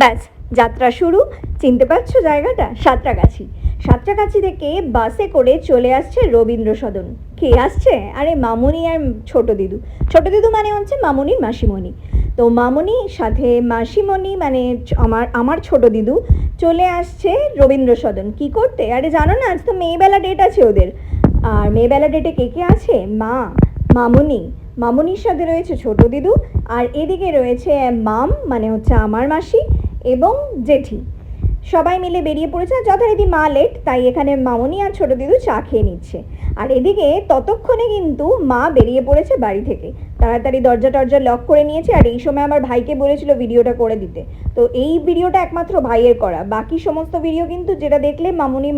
ব্যাস যাত্রা শুরু। চিনতে পারছো জায়গাটা? সাঁতরাগাছি। সাঁতরাগাছি থেকে বাসে করে চলে আসছে রবীন্দ্র সদন। কে আসছে? আরে মামুনি আর ছোট দিদু। ছোট দিদু মানে হচ্ছে মামুনির মাসিমণি। তো মামুনির সাথে মাসিমণি মানে আমার ছোট দিদু চলে আসছে রবীন্দ্র সদন। কি করতে? আরে জানো না, আজ তো মেয়েবেলা ডেট আছে ওদের। আর মেয়েবেলা ডেটে কে কে আছে? মা, মামুনি, মামুনির সাথে রয়েছে ছোট দিদু, আর এদিকে রয়েছে মাম মানে হচ্ছে আমার মাসি এবং জেঠি। সবাই মিলে বেরিয়ে পড়েছে। যথারীতি মা লেট, তাই এখানে মামুনি আর ছোট দিদু চা খেয়ে নিচ্ছে। আর এদিকে ততক্ষণে কিন্তু মা বেরিয়ে পড়েছে বাড়ি থেকে, তাড়াতাড়ি দরজা টরজা লক করে নিয়েছে। আর এই সময় আমার ভাইকে বলেছিল ভিডিওটা করে দিতে, তো এই ভিডিওটা একমাত্র ভাইয়ের করা। বাকি সমস্ত ভিডিও কিন্তু যেটা দেখলে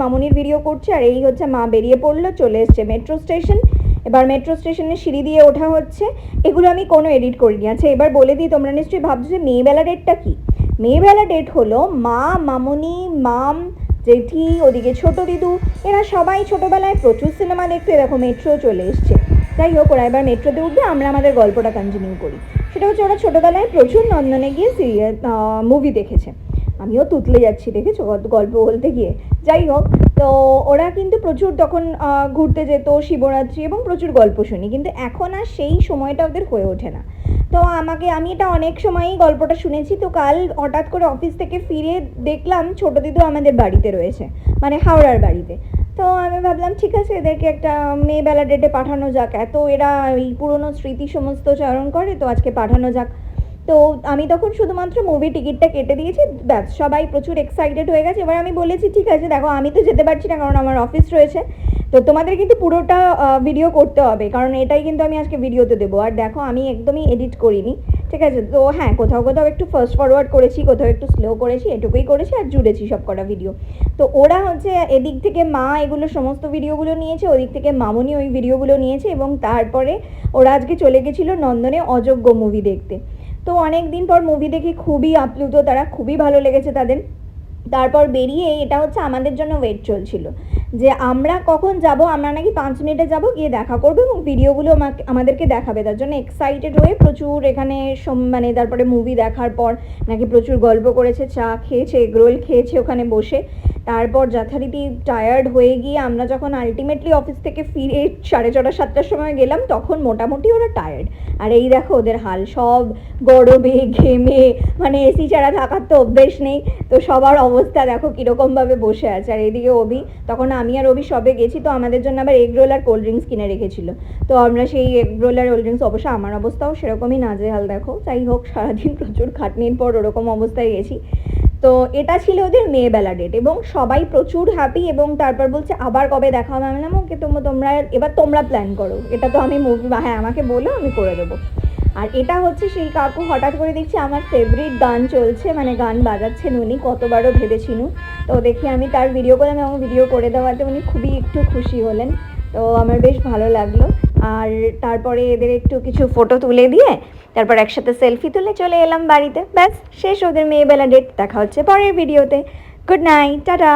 মামুনির ভিডিও করছে। আর এই হচ্ছে মা বেরিয়ে পড়লো, চলে এসছে মেট্রো স্টেশন। এবার মেট্রো স্টেশনে সিঁড়ি দিয়ে ওঠা হচ্ছে। এগুলো আমি কোনো এডিট করিনি। আচ্ছা এবার বলে দিই, তোমরা নিশ্চয়ই ভাবছো যে মেয়েবেলা ডেটটা কী। মেয়েবেলা ডেট হলো মা, মামুনি, মাম, জেঠি, ওদিকে ছোট দিদু, এরা সবাই ছোটোবেলায় প্রচুর সিনেমা দেখতে দেখো মেট্রো চলে এসছে। যাই হোক, ওরা এবার মেট্রোতে উঠবে, আমরা আমাদের গল্পটা কন্টিনিউ করি। সেটা হচ্ছে ওরা ছোটোবেলায় প্রচুর নন্দনে গিয়ে মুভি দেখেছে। আমিও তুতলে যাচ্ছি দেখেছো গল্প বলতে গিয়ে। যাই হোক, তো ওরা কিন্তু প্রচুর তখন ঘুরতে যেত শিবরাত্রি, এবং প্রচুর গল্প শুনি। কিন্তু এখন আর সেই সময়টা ওদের হয়ে ওঠে না। তো আমি এটা অনেক সময়ই গল্পটা শুনেছি। তো কাল হঠাৎ করে অফিস থেকে ফিরে দেখলাম ছোটো দিদু আমাদের বাড়িতে রয়েছে, মানে হাওড়ার বাড়িতে। তো আমি ভাবলাম ঠিক আছে, এদেরকে একটা মেয়েবেলা ডেটে পাঠানো যাক। এত এরা এই পুরনো স্মৃতি সমস্ত চারণ করে, তো আজকে পাঠানো যাক। তো আমি তখন শুধুমাত্র মুভি টিকিটটা কেটে দিয়েছি, ব্যাস সবাই প্রচুর এক্সাইটেড হয়ে গেছে। এবার আমি বলেছি ঠিক আছে দেখো, আমি তো যেতে পারছি না কারণ আমার অফিস রয়েছে, তো তোমাদের কিন্তু পুরোটা ভিডিও করতে হবে, কারণ এটাই কিন্তু আমি আজকে ভিডিওতে দেবো। আর দেখো আমি একদমই এডিট করিনি, ঠিক আছে। তো হ্যাঁ, কোথাও কোথাও একটু ফাস্ট ফরওয়ার্ড করেছি, কোথাও একটু স্লো করেছি, এটুকুই করেছি, আর জুড়েছি সব কটা ভিডিও। তো ওরা হচ্ছে এদিক থেকে মা এগুলো সমস্ত ভিডিওগুলো নিয়েছে, ওদিক থেকে মামুনি ওই ভিডিওগুলো নিয়েছে, এবং তারপরে ওরা আজকে চলে গেছিলো নন্দনে অযোগ্য মুভি দেখতে। তো অনেক দিন পর মুভি দেখে খুবই আপ্লুত তারা, খুবই ভালো লেগেছে তাদের। তারপর বেরিয়ে এটা হচ্ছে আমাদের জন্য ওয়েট চলছিল যে আমরা কখন যাব, আমরা নাকি 5 মিনিটে যাব, গিয়ে দেখা করবো এবং ভিডিওগুলো আমাদেরকে দেখাবে। তার জন্য এক্সাইটেড হয়ে প্রচুর এখানে মানে তারপরে মুভি দেখার পর নাকি প্রচুর গল্প করেছে, চা খেয়েছে, এগরোল খেয়েছে ওখানে বসে। তারপর যথারীতি টায়ার্ড হয়ে গিয়ে আমরা যখন আলটিমেটলি অফিস থেকে ফিরে 6:30 7টার সময় গেলাম, তখন মোটামুটি ওরা টায়ার্ড। আর এই দেখো ওদের হাল, সব গরমে ঘেমে, মানে এসি ছাড়া থাকার তো অভ্যেস নেই, তো সবার অবস্থা দেখো কীরকমভাবে বসে আছে। আর এইদিকে অভি, তখন আমি আর অভি সবে গেছি, তো আমাদের জন্য আবার এগ রোল আর কোল্ড ড্রিঙ্কস কিনে রেখেছিল। তো আমরা সেই এগ রোল আর কোল্ড ড্রিঙ্কস, অবশ্য আমার অবস্থাও সেরকমই নাজেহাল দেখো। যাই হোক, সারাদিন প্রচুর খাটনির পর ওরকম অবস্থায় গেছি। তো এটা ছিল ওদের মেয়েবেলা ডেট, এবং সবাই প্রচুর হ্যাপি। এবং তারপর বলছে আবার কবে দেখা হবে। আমি বললাম ওকে, তোমরা এবার প্ল্যান করো, এটা তো আমি মুভি, হ্যাঁ আমাকে বলো, আমি করে দেবো। আর এটা হচ্ছে সেই কাকু, হঠাৎ করে দেখছি আমার ফেভারিট গান চলছে, মানে গান বাজাচ্ছেন উনি, কতবারও ভেবেছিনু। তো দেখি আমি তার ভিডিও করলাম, এবং ভিডিও করে দেওয়াতে উনি খুবই একটু খুশি হলেন। তো আমার বেশ ভালো লাগলো। আর তারপরে এদের একটু কিছু ফটো তুলে দিয়ে তারপর একসাথে সেলফি তুলে চলে এলাম বাড়িতে। ব্যাস শেষ ওদের মেয়েবেলা ডেট। দেখা হচ্ছে পরের ভিডিওতে। Good night, tata.